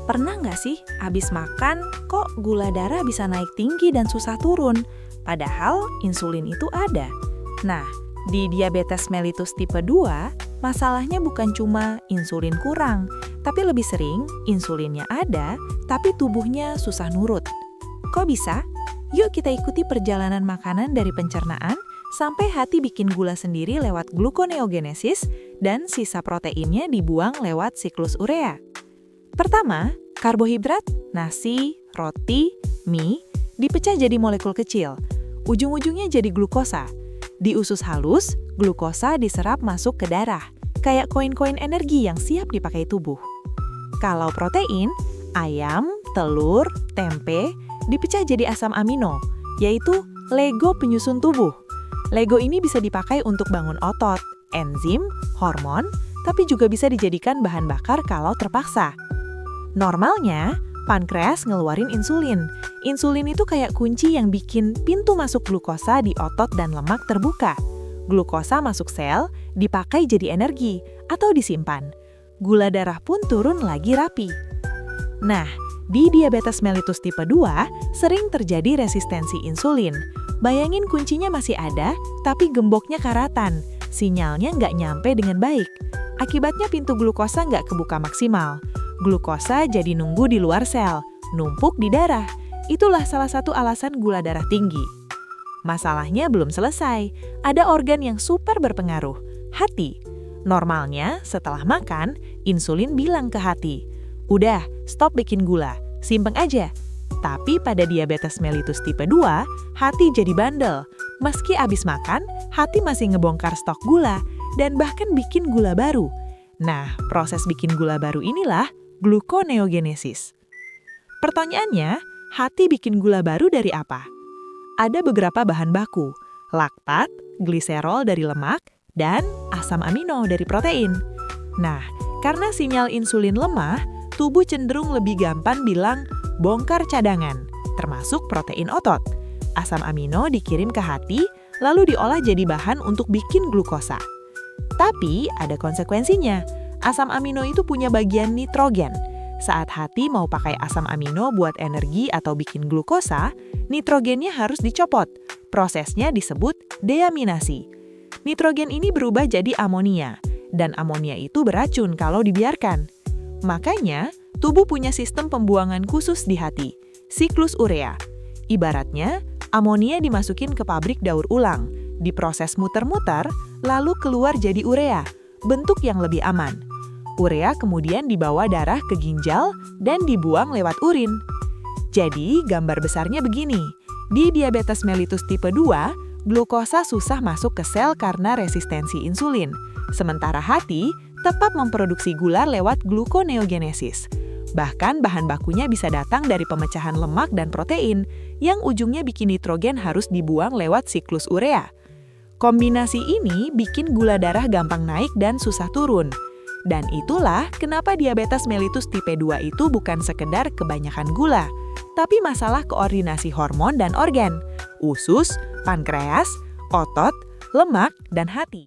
Pernah nggak sih abis makan kok gula darah bisa naik tinggi dan susah turun? Padahal insulin itu ada. Nah, di diabetes mellitus tipe 2, masalahnya bukan cuma insulin kurang, tapi lebih sering insulinnya ada, tapi tubuhnya susah nurut. Kok bisa? Yuk kita ikuti perjalanan makanan dari pencernaan sampai hati bikin gula sendiri lewat gluconeogenesis dan sisa proteinnya dibuang lewat siklus urea. Pertama, karbohidrat, nasi, roti, mie, dipecah jadi molekul kecil. Ujung-ujungnya jadi glukosa. Di usus halus, glukosa diserap masuk ke darah, kayak koin-koin energi yang siap dipakai tubuh. Kalau protein, ayam, telur, tempe, dipecah jadi asam amino, yaitu Lego penyusun tubuh. Lego ini bisa dipakai untuk bangun otot, enzim, hormon, tapi juga bisa dijadikan bahan bakar kalau terpaksa. Normalnya, pankreas ngeluarin insulin. Insulin itu kayak kunci yang bikin pintu masuk glukosa di otot dan lemak terbuka. Glukosa masuk sel, dipakai jadi energi, atau disimpan. Gula darah pun turun lagi rapi. Nah, di diabetes mellitus tipe 2, sering terjadi resistensi insulin. Bayangin kuncinya masih ada, tapi gemboknya karatan. Sinyalnya nggak nyampe dengan baik. Akibatnya pintu glukosa nggak kebuka maksimal. Glukosa jadi nunggu di luar sel, numpuk di darah. Itulah salah satu alasan gula darah tinggi. Masalahnya belum selesai. Ada organ yang super berpengaruh, hati. Normalnya, setelah makan, insulin bilang ke hati, "Udah, stop bikin gula, simpen aja." Tapi pada diabetes mellitus tipe 2, hati jadi bandel. Meski abis makan, hati masih ngebongkar stok gula dan bahkan bikin gula baru. Nah, proses bikin gula baru inilah gluconeogenesis. Pertanyaannya, hati bikin gula baru dari apa? Ada beberapa bahan baku, laktat, gliserol dari lemak, dan asam amino dari protein. Nah, karena sinyal insulin lemah, tubuh cenderung lebih gampang bilang bongkar cadangan, termasuk protein otot. Asam amino dikirim ke hati, lalu diolah jadi bahan untuk bikin glukosa. Tapi ada konsekuensinya. Asam amino itu punya bagian nitrogen. Saat hati mau pakai asam amino buat energi atau bikin glukosa, nitrogennya harus dicopot. Prosesnya disebut deaminasi. Nitrogen ini berubah jadi amonia, dan amonia itu beracun kalau dibiarkan. Makanya, tubuh punya sistem pembuangan khusus di hati, siklus urea. Ibaratnya, amonia dimasukin ke pabrik daur ulang, diproses muter-muter, lalu keluar jadi urea, bentuk yang lebih aman. Urea kemudian dibawa darah ke ginjal dan dibuang lewat urin. Jadi, gambar besarnya begini. Di diabetes mellitus tipe 2, glukosa susah masuk ke sel karena resistensi insulin. Sementara hati tetap memproduksi gula lewat gluconeogenesis. Bahkan bahan bakunya bisa datang dari pemecahan lemak dan protein, yang ujungnya bikin nitrogen harus dibuang lewat siklus urea. Kombinasi ini bikin gula darah gampang naik dan susah turun. Dan itulah kenapa diabetes mellitus tipe 2 itu bukan sekedar kebanyakan gula, tapi masalah koordinasi hormon dan organ, usus, pankreas, otot, lemak, dan hati.